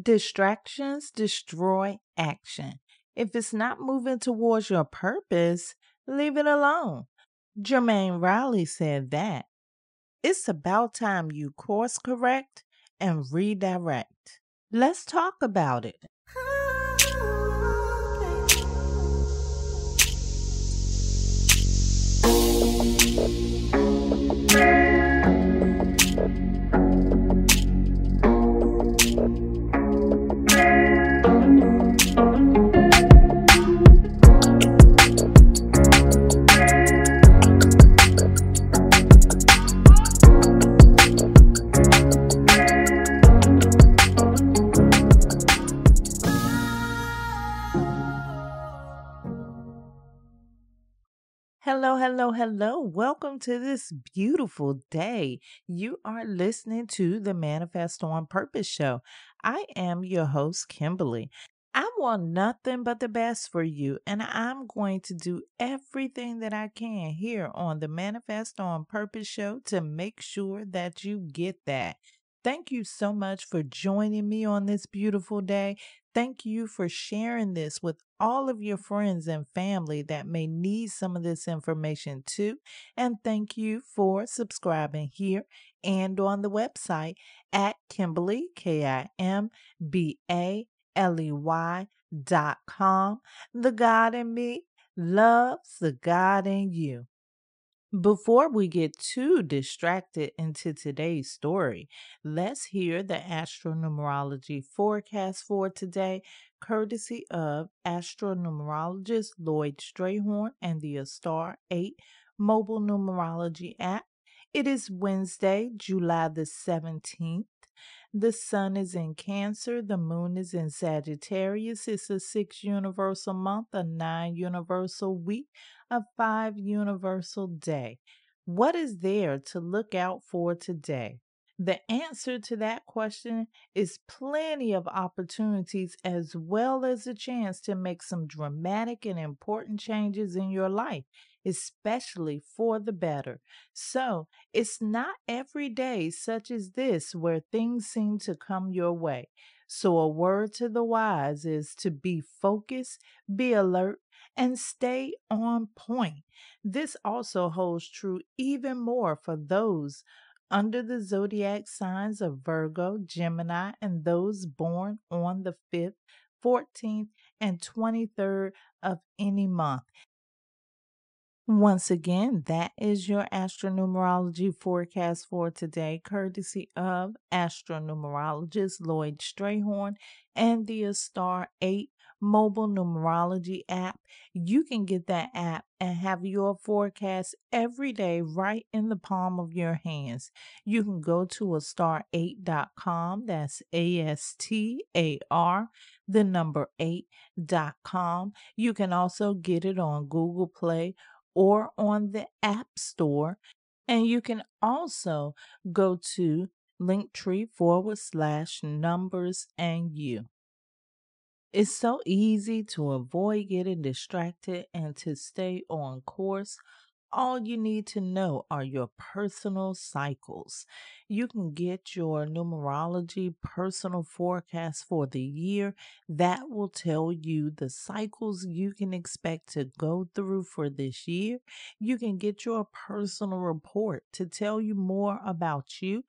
Distractions destroy action. If it's not moving towards your purpose, leave it alone. Jermaine Rowley said that. It's about time you course correct and redirect. Let's talk about it. Hello, hello, hello. Welcome to this beautiful day. You are listening to the Manifest on Purpose show. I am your host, Kimbaley. I want nothing but the best for you, and I'm going to do everything that I can here on the Manifest on Purpose show to make sure that you get that. Thank you so much for joining me on this beautiful day. Thank you for sharing this with all of your friends and family that may need some of this information too. And thank you for subscribing here and on the website at Kimbaley, KIMBALEY.com. The God in me loves the God in you. Before we get too distracted into today's story, let's hear the Astro-Numerology forecast for today, courtesy of Astro-Numerologist LLoyd Strayhorn and the Star 8 mobile numerology app. It is Wednesday, July the 17th. The sun is in Cancer, the moon is in Sagittarius. It's a 6 universal month, a 9 universal week, a 5 universal day. What is there to look out for today? The answer to that question is plenty of opportunities as well as a chance to make some dramatic and important changes in your life, especially for the better. So, it's not every day such as this where things seem to come your way. So, a word to the wise is to be focused, be alert, and stay on point. This also holds true even more for those under the zodiac signs of Virgo, Gemini, and those born on the 5th, 14th, and 23rd of any month. Once again, that is your Astro-Numerology forecast for today, courtesy of Astro-Numerologist LLoyd Strayhorn and the Star 8 mobile numerology app. You can get that app and have your forecast every day right in the palm of your hands. You can go to astar8.com, that's ASTAR, the number 8.com. You can also get it on Google Play or on the App Store. And you can also go to Linktree/numbers and you. It's so easy to avoid getting distracted and to stay on course. All you need to know are your personal cycles. You can get your numerology personal forecast for the year. That will tell you the cycles you can expect to go through for this year. You can get your personal report to tell you more about you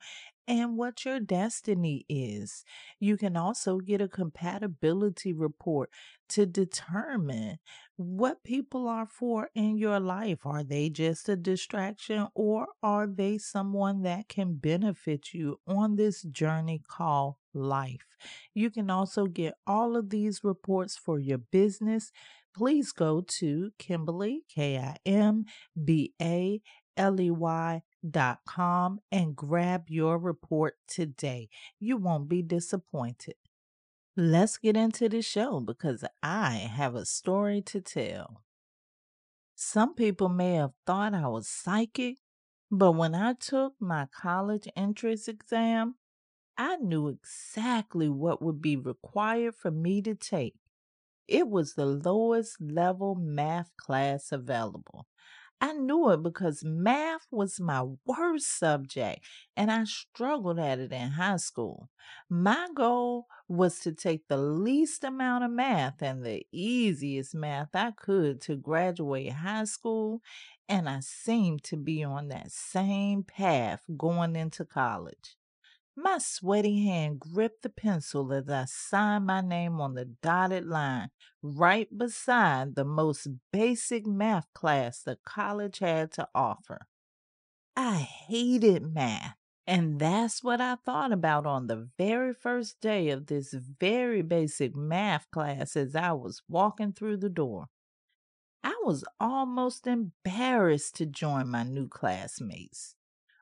and what your destiny is. You can also get a compatibility report to determine what people are for in your life. Are they just a distraction or are they someone that can benefit you on this journey called life? You can also get all of these reports for your business. Please go to Kimbaley, KIMBALEY.com and grab your report today. You won't be disappointed. Let's get into the show because I have a story to tell. Some people may have thought I was psychic, but when I took my college entrance exam, I knew exactly what would be required for me to take. It was the lowest level math class available. I knew it because math was my worst subject and I struggled at it in high school. My goal was to take the least amount of math and the easiest math I could to graduate high school, and I seemed to be on that same path going into college. My sweaty hand gripped the pencil as I signed my name on the dotted line right beside the most basic math class the college had to offer. I hated math. And that's what I thought about on the very first day of this very basic math class as I was walking through the door. I was almost embarrassed to join my new classmates.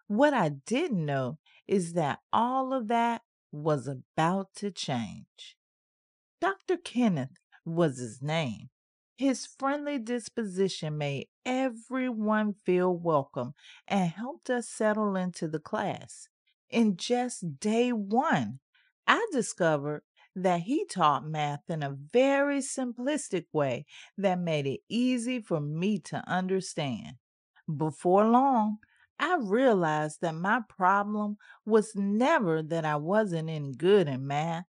What I didn't know is that all of that was about to change. Dr. Kenneth was his name. His friendly disposition made everyone feel welcome and helped us settle into the class. In just day one, I discovered that he taught math in a very simplistic way that made it easy for me to understand. Before long, I realized that my problem was never that I wasn't any good in math.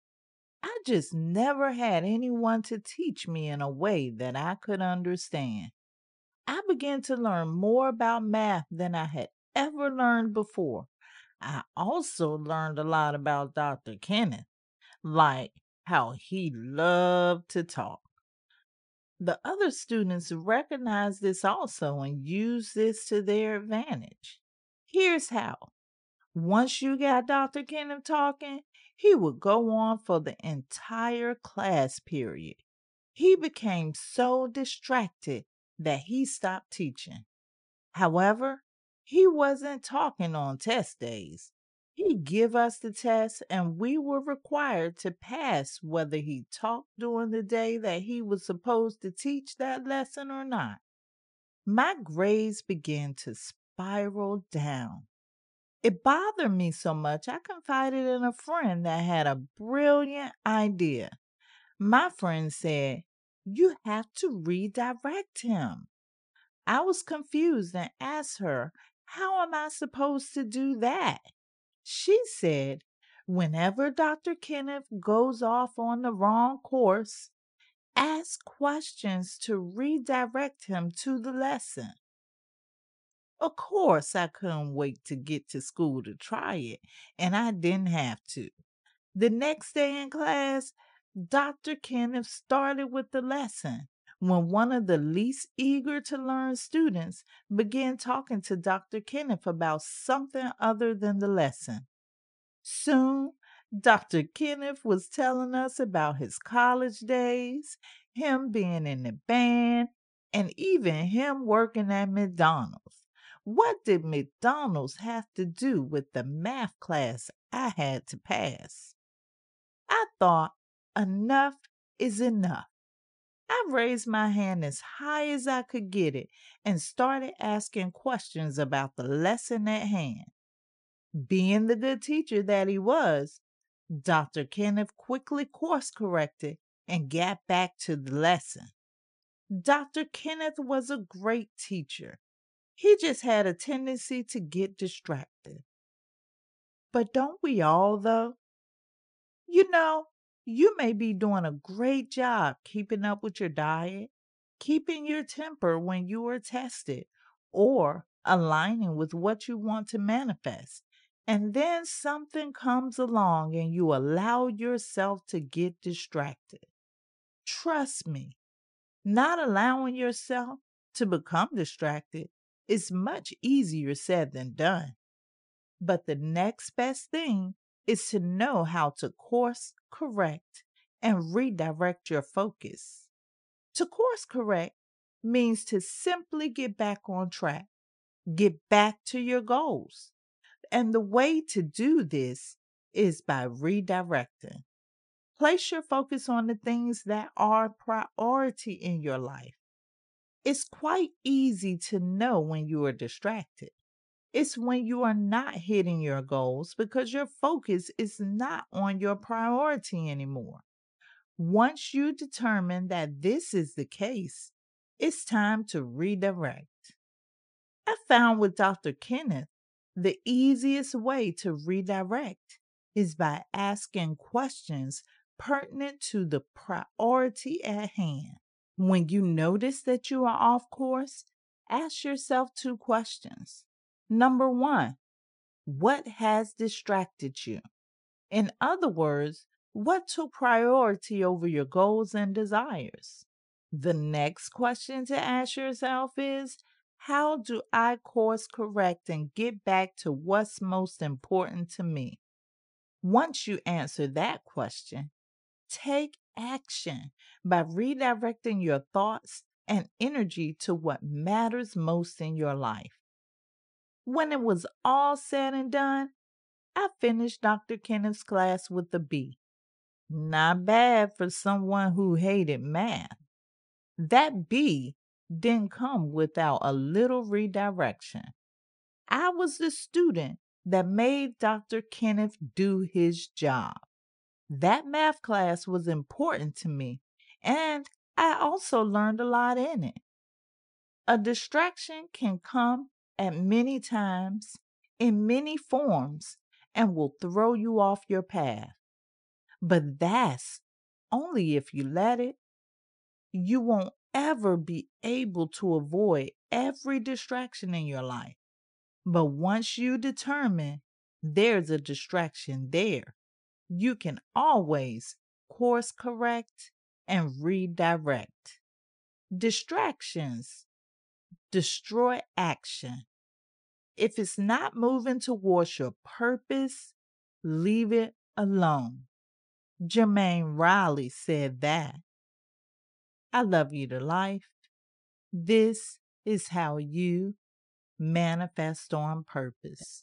I just never had anyone to teach me in a way that I could understand. I began to learn more about math than I had ever learned before. I also learned a lot about Dr. Kenneth, like how he loved to talk. The other students recognized this also and used this to their advantage. Here's how. Once you got Dr. Kenneth talking, he would go on for the entire class period. He became so distracted that he stopped teaching. However, he wasn't talking on test days. He'd give us the test, and we were required to pass whether he talked during the day that he was supposed to teach that lesson or not. My grades began to spiral down. It bothered me so much, I confided in a friend that had a brilliant idea. My friend said, "You have to redirect him." I was confused and asked her, "How am I supposed to do that?" She said, "Whenever Dr. Kenneth goes off on the wrong course, ask questions to redirect him to the lesson." Of course, I couldn't wait to get to school to try it, and I didn't have to. The next day in class, Dr. Kenneth started with the lesson when one of the least eager to learn students began talking to Dr. Kenneth about something other than the lesson. Soon, Dr. Kenneth was telling us about his college days, him being in the band, and even him working at McDonald's. What did McDonald's have to do with the math class I had to pass? I thought, enough is enough. I raised my hand as high as I could get it and started asking questions about the lesson at hand. Being the good teacher that he was, Dr. Kenneth quickly course corrected and got back to the lesson. Dr. Kenneth was a great teacher. He just had a tendency to get distracted. But don't we all, though? You know, you may be doing a great job keeping up with your diet, keeping your temper when you are tested, or aligning with what you want to manifest. And then something comes along and you allow yourself to get distracted. Trust me, not allowing yourself to become distracted is much easier said than done. But the next best thing is to know how to course correct and redirect your focus. To course correct means to simply get back on track, get back to your goals. And the way to do this is by redirecting. Place your focus on the things that are priority in your life. It's quite easy to know when you are distracted. It's when you are not hitting your goals because your focus is not on your priority anymore. Once you determine that this is the case, it's time to redirect. I found with Dr. Kenneth, the easiest way to redirect is by asking questions pertinent to the priority at hand. When you notice that you are off course, ask yourself two questions. Number one, what has distracted you? In other words, what took priority over your goals and desires? The next question to ask yourself is, how do I course correct and get back to what's most important to me? Once you answer that question, take action by redirecting your thoughts and energy to what matters most in your life. When it was all said and done, I finished Dr. Kenneth's class with a B. Not bad for someone who hated math. That B didn't come without a little redirection. I was the student that made Dr. Kenneth do his job. That math class was important to me, and I also learned a lot in it. A distraction can come at many times, in many forms, and will throw you off your path. But that's only if you let it. You won't ever be able to avoid every distraction in your life. But once you determine there's a distraction there, you can always course correct and redirect. Distractions destroy action. If it's not moving towards your purpose, leave it alone. Jermaine Riley said that. I love you to life. This is how you manifest on purpose.